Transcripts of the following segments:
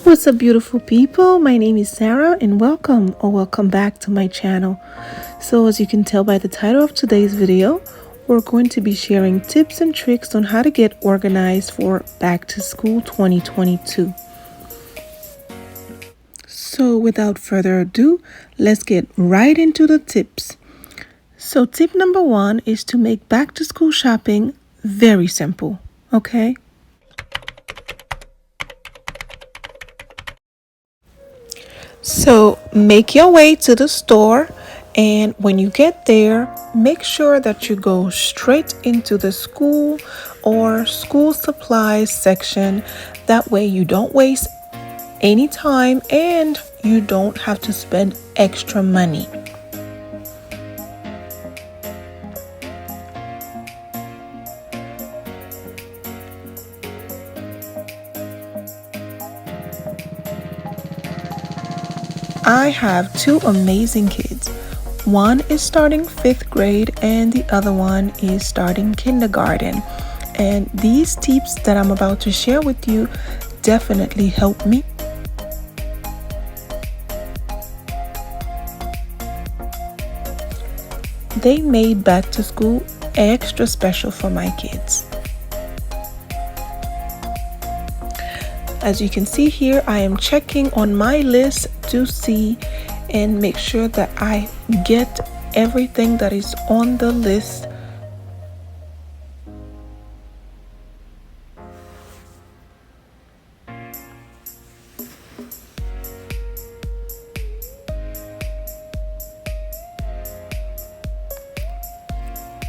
What's up, beautiful people? My name is Sarah and welcome back to my channel. So as you can tell by the title of today's video, we're going to be sharing tips and tricks on how to get organized for back to school 2022. So without further ado, let's get right into the tips. So tip number 1 is to make back to school shopping very simple, okay? So make your way to the store, and when you get there, make sure that you go straight into the school or school supplies section. That way you don't waste any time and you don't have to spend extra money. I have two amazing kids. One is starting 5th grade and the other one is starting kindergarten. And these tips that I'm about to share with you definitely help me. They made back to school extra special for my kids. As you can see here, I am checking on my list to see and make sure that I get everything that is on the list.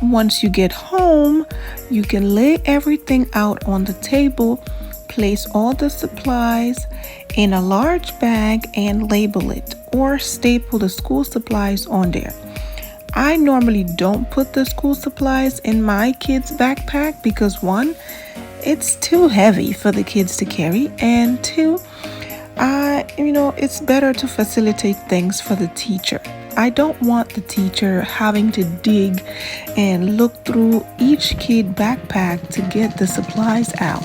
Once you get home, you can lay everything out on the table. Place all the supplies in a large bag and label it or staple the school supplies on there. I normally don't put the school supplies in my kids' backpack because 1, it's too heavy for the kids to carry, and 2, it's better to facilitate things for the teacher. I don't want the teacher having to dig and look through each kid backpack to get the supplies out.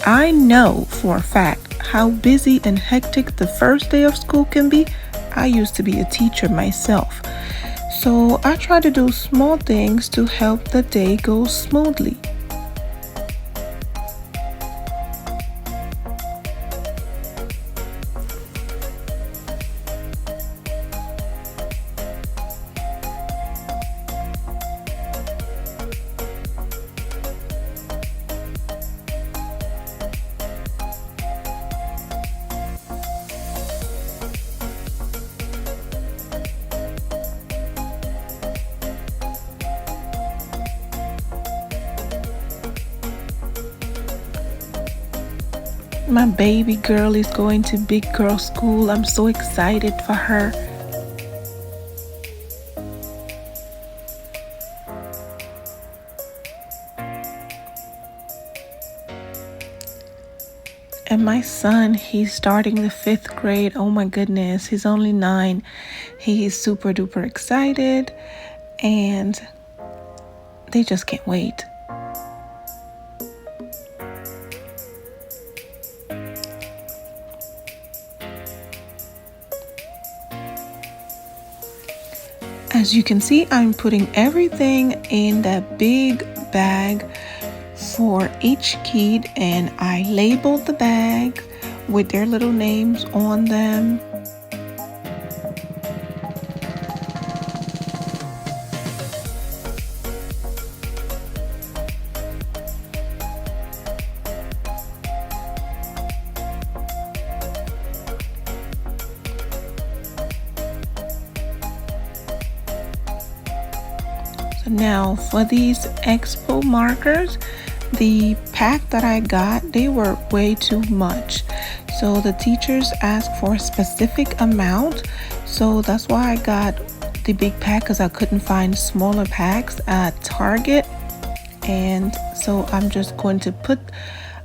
I know for a fact how busy and hectic the first day of school can be. I used to be a teacher myself. So I try to do small things to help the day go smoothly. My baby girl is going to big girl school. I'm so excited for her. And my son, he's starting the 5th grade. Oh my goodness, he's only 9. He is super duper excited and they just can't wait. As you can see, I'm putting everything in that big bag for each kid, and I labeled the bag with their little names on them. Now for these expo markers, the pack that I got, they were way too much. So the teachers asked for a specific amount. So that's why I got the big pack, because I couldn't find smaller packs at Target. And so I'm just going to put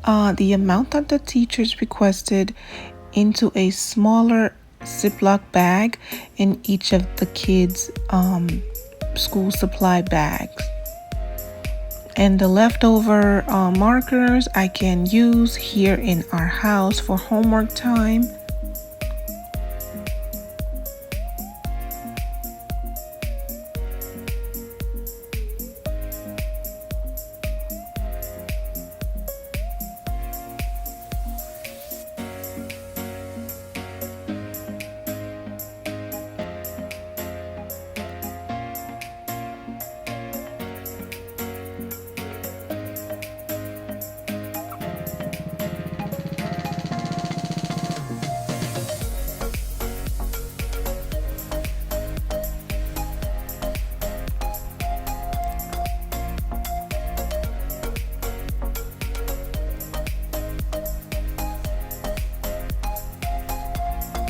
the amount that the teachers requested into a smaller Ziploc bag in each of the kids' school supply bags. And the leftover markers I can use here in our house for homework time.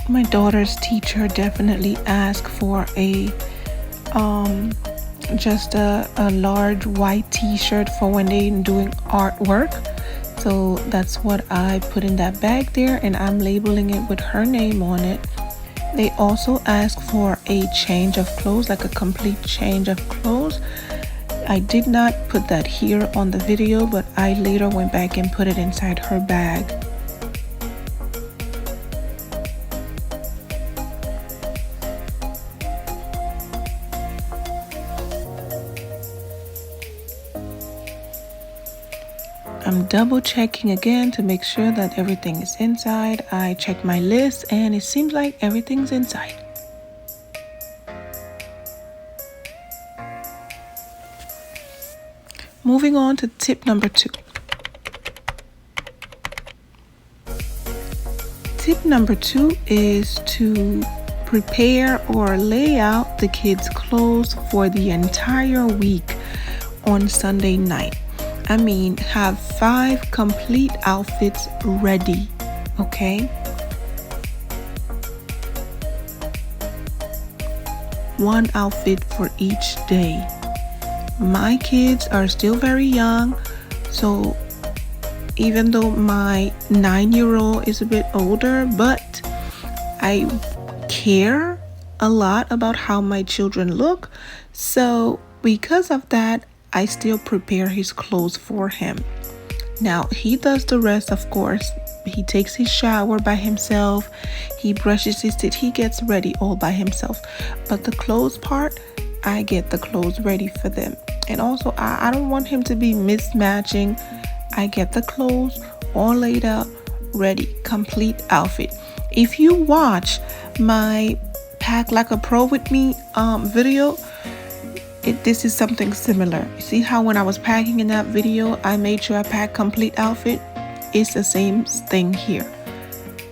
My daughter's teacher definitely asked for a just a large white t-shirt for when they're doing artwork. So that's what I put in that bag there, and I'm labeling it with her name on it. They also asked for a change of clothes, like a complete change of clothes. I did not put that here on the video, but I later went back and put it inside her bag. I'm double checking again to make sure that everything is inside. I checked my list and it seems like everything's inside. Moving on to tip number 2. Tip number 2 is to prepare or lay out the kids' clothes for the entire week on Sunday night. I mean, have 5 complete outfits ready, okay? One outfit for each day. My kids are still very young, so even though my 9-year-old is a bit older, but I care a lot about how my children look. So because of that, I still prepare his clothes for him. Now, he does the rest, of course. He takes his shower by himself. He brushes his teeth. He gets ready all by himself. But the clothes part, I get the clothes ready for them. And also, I don't want him to be mismatching. I get the clothes all laid out, ready, complete outfit. If you watch my Pack Like a Pro with Me video, this is something similar. You see how when I was packing in that video, I made sure I packed complete outfit? It's the same thing here.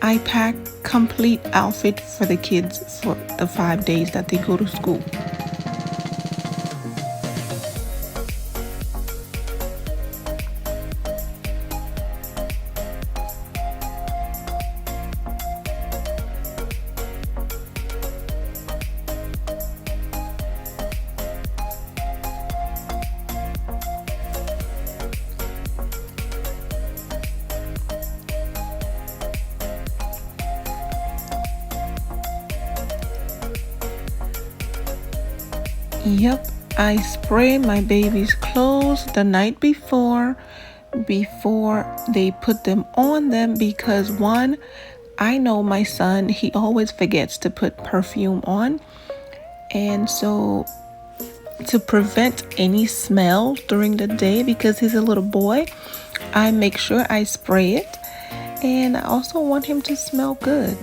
I pack complete outfit for the kids for the 5 days that they go to school. Yep, I spray my baby's clothes the night before they put them on them, because one, I know my son, he always forgets to put perfume on. And so to prevent any smell during the day, because he's a little boy, I make sure I spray it. And I also want him to smell good.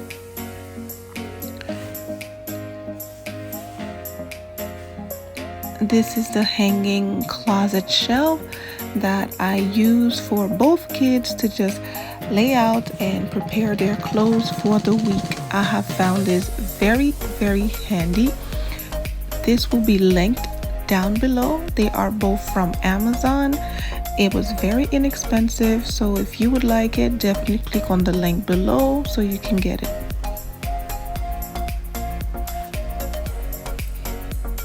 This is the hanging closet shelf that I use for both kids to just lay out and prepare their clothes for the week. I have found this very, very handy. This will be linked down below. They are both from Amazon. It was very inexpensive, so if you would like it, definitely click on the link below so you can get it.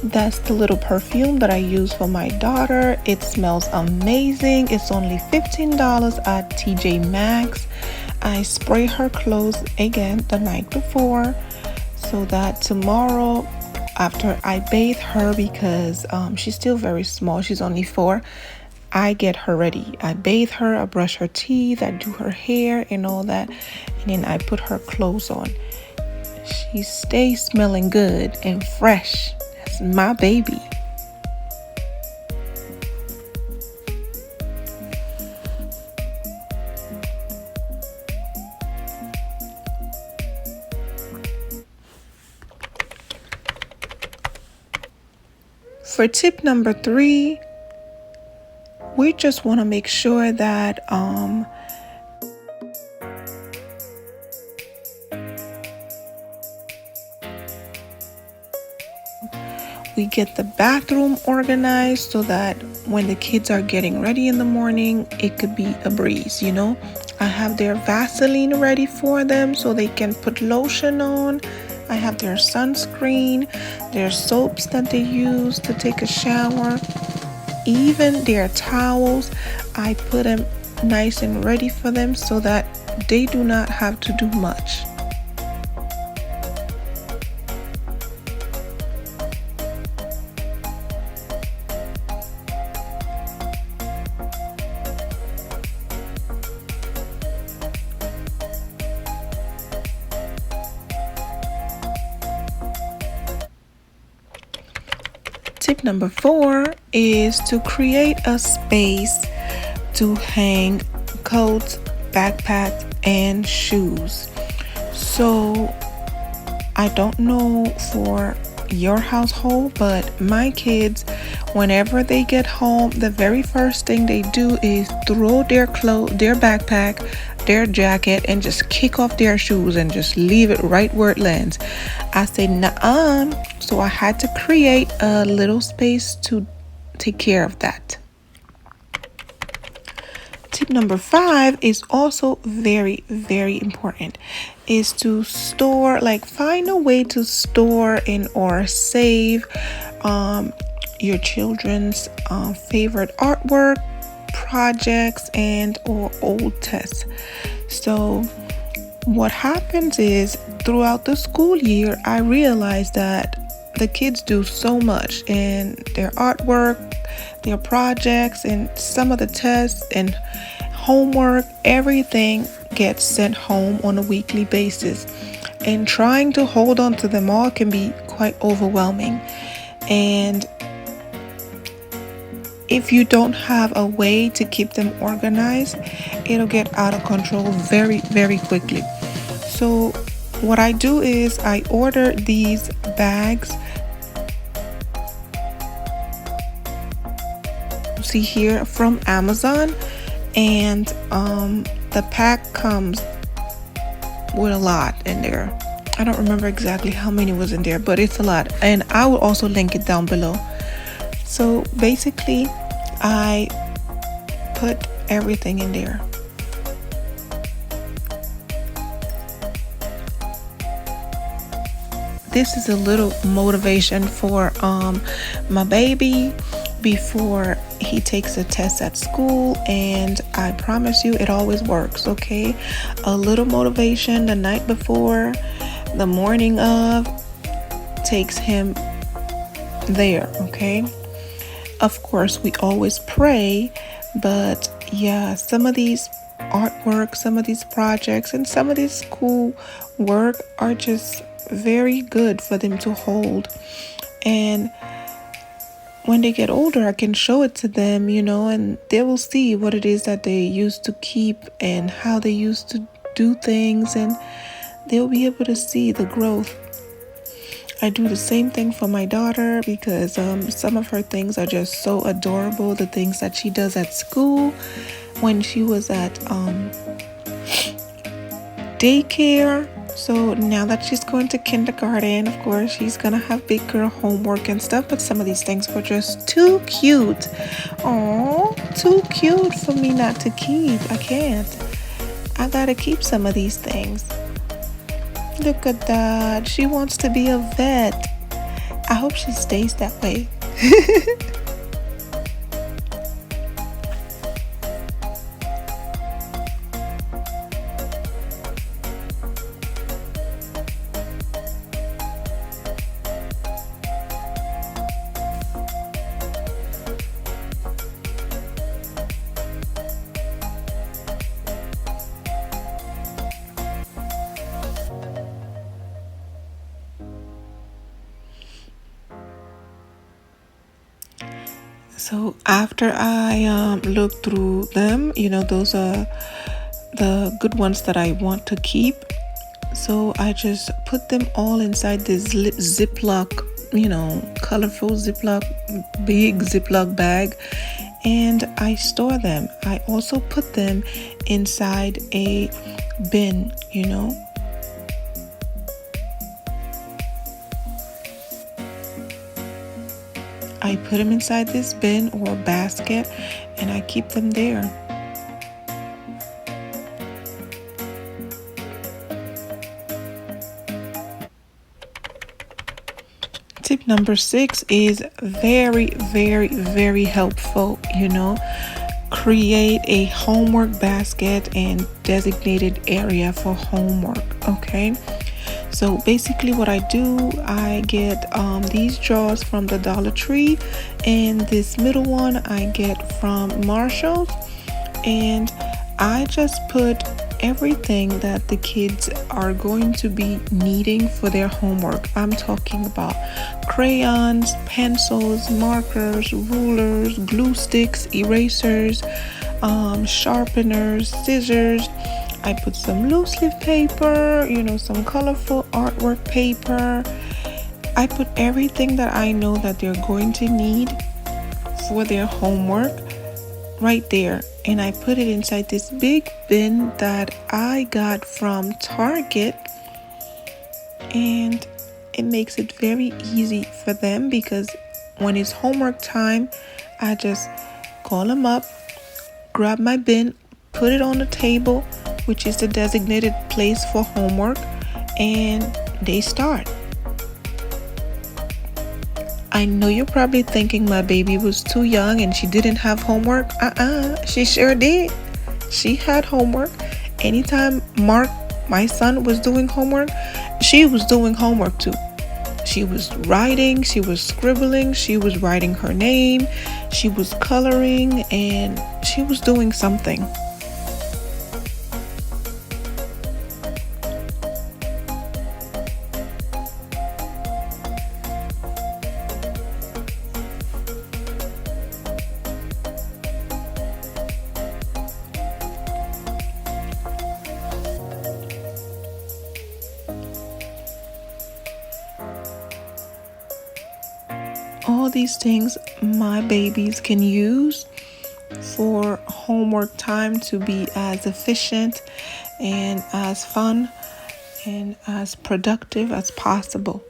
That's the little perfume that I use for my daughter. It smells amazing. It's only $15 at TJ Maxx. I spray her clothes again the night before so that tomorrow, after I bathe her, because she's still very small, she's only 4, I get her ready. I bathe her, I brush her teeth, I do her hair and all that, and then I put her clothes on. She stays smelling good and fresh. That's my baby. For tip number 3, we just want to make sure that we get the bathroom organized so that when the kids are getting ready in the morning, it could be a breeze, I have their Vaseline ready for them so they can put lotion on. I have their sunscreen, their soaps that they use to take a shower, even their towels. I put them nice and ready for them so that they do not have to do much. Tip number 4 is to create a space to hang coats, backpacks, and shoes. So I don't know for your household, but my kids, whenever they get home, the very first thing they do is throw their backpack, their jacket, and just kick off their shoes and just leave it right where it lands. I say, nuh-uh. So I had to create a little space to take care of that. Tip number 5 is also very, very important, is to find a way to store or save your children's favorite artwork, projects, and or old tests. So what happens is throughout the school year, I realized that the kids do so much in their artwork, their projects, and some of the tests and homework. Everything gets sent home on a weekly basis, and trying to hold on to them all can be quite overwhelming. And if you don't have a way to keep them organized, it'll get out of control very, very quickly. So what I do is I order these bags. See here from Amazon, and the pack comes with a lot in there. I don't remember exactly how many was in there, but it's a lot, and I will also link it down below. So basically I put everything in there. This is a little motivation for my baby before he takes a test at school, and I promise you it always works. Okay, a little motivation the night before, the morning of, takes him there. Okay, of course we always pray, but yeah, some of these artwork, some of these projects, and some of this school work are just very good for them to hold. And when they get older, I can show it to them, and they will see what it is that they used to keep and how they used to do things, and they'll be able to see the growth. I do the same thing for my daughter because some of her things are just so adorable. The things that she does at school when she was at daycare. So now that she's going to kindergarten, of course, she's going to have big girl homework and stuff. But some of these things were just too cute. Oh, too cute for me not to keep. I can't. I got to keep some of these things. Look at that. She wants to be a vet. I hope she stays that way. So after I look through them, those are the good ones that I want to keep. So I just put them all inside this Ziploc, colorful Ziploc, big Ziploc bag, and I store them. I also put them inside a bin, I put them inside this bin or basket and I keep them there. Tip number 6 is very, very, very helpful, Create a homework basket and designated area for homework, okay? So basically what I do, I get these drawers from the Dollar Tree, and this middle one I get from Marshall's, and I just put everything that the kids are going to be needing for their homework. I'm talking about crayons, pencils, markers, rulers, glue sticks, erasers, sharpeners, scissors. I put some loose leaf paper, some colorful artwork paper. I put everything that I know that they're going to need for their homework right there. And I put it inside this big bin that I got from Target. And it makes it very easy for them because when it's homework time, I just call them up, grab my bin, put it on the table, which is the designated place for homework, and they start. I know you're probably thinking my baby was too young and she didn't have homework. She sure did. She had homework. Anytime Mark, my son, was doing homework, she was doing homework too. She was writing, she was scribbling, she was writing her name, she was coloring, and she was doing something. All these things my babies can use for homework time to be as efficient and as fun and as productive as possible.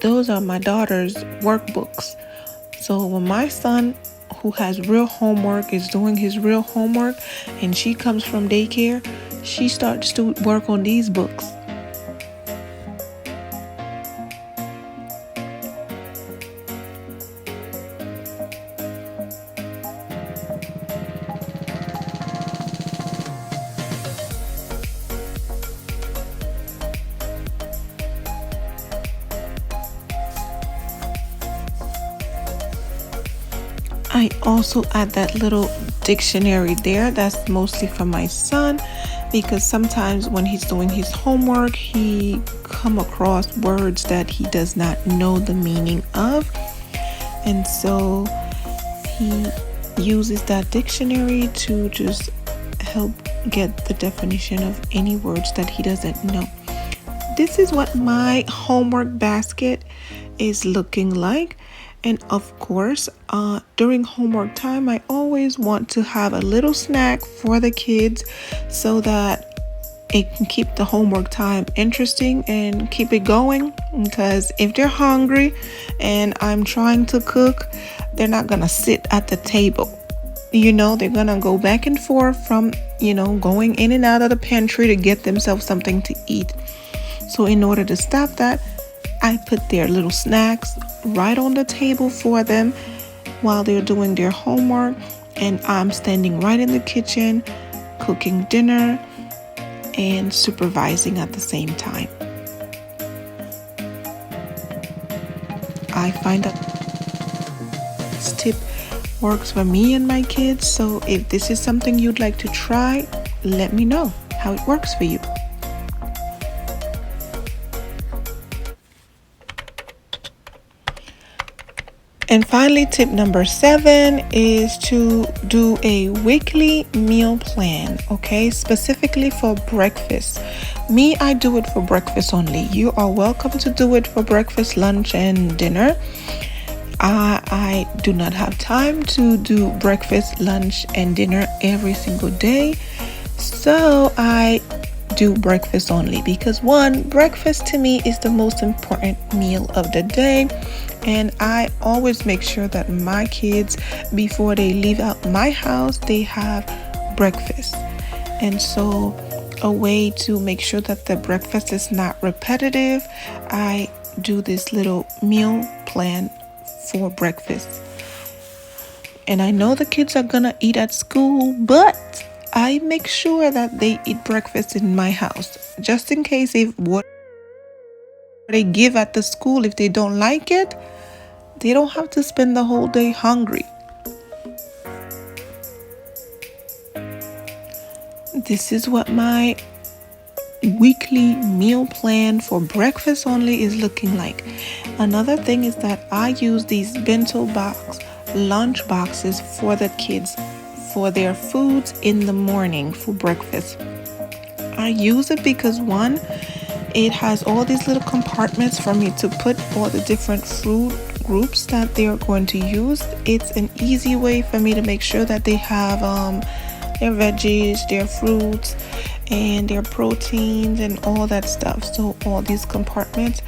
Those are my daughter's workbooks. So when my son, who has real homework, is doing his real homework and she comes from daycare, she starts to work on these books. I also add that little dictionary there. That's mostly for my son because sometimes when he's doing his homework, he come across words that he does not know the meaning of. And so he uses that dictionary to just help get the definition of any words that he doesn't know. This is what my homework basket is looking like. And of course, during homework time, I always want to have a little snack for the kids so that it can keep the homework time interesting and keep it going. Because if they're hungry and I'm trying to cook, they're not going to sit at the table. They're going to go back and forth from, going in and out of the pantry to get themselves something to eat. So in order to stop that, I put their little snacks right on the table for them while they're doing their homework, and I'm standing right in the kitchen cooking dinner and supervising at the same time. I find that this tip works for me and my kids, so if this is something you'd like to try, let me know how it works for you. And finally, tip number 7 is to do a weekly meal plan, okay? Specifically for breakfast. Me, I do it for breakfast only. You are welcome to do it for breakfast, lunch, and dinner. I do not have time to do breakfast, lunch, and dinner every single day. So I do breakfast only because one, breakfast to me is the most important meal of the day. And I always make sure that my kids, before they leave out my house, they have breakfast. And so a way to make sure that the breakfast is not repetitive, I do this little meal plan for breakfast. And I know the kids are gonna eat at school, but I make sure that they eat breakfast in my house, just in case if what they give at the school, if they don't like it, they don't have to spend the whole day hungry. This is what my weekly meal plan for breakfast only is looking like. Another thing is that I use these bento box, lunch boxes for the kids for their foods in the morning for breakfast. I use it because one, it has all these little compartments for me to put all the different fruit groups that they're going to use. It's an easy way for me to make sure that they have their veggies, their fruits, and their proteins and all that stuff. So all these compartments,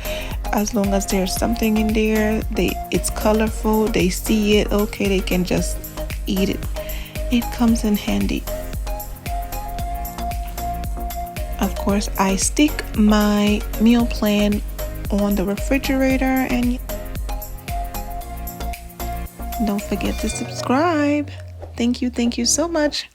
as long as there's something in there, it's colorful, they see it, okay, they can just eat it. It comes in handy. Of course, I stick my meal plan on the refrigerator, and don't forget to subscribe. Thank you so much.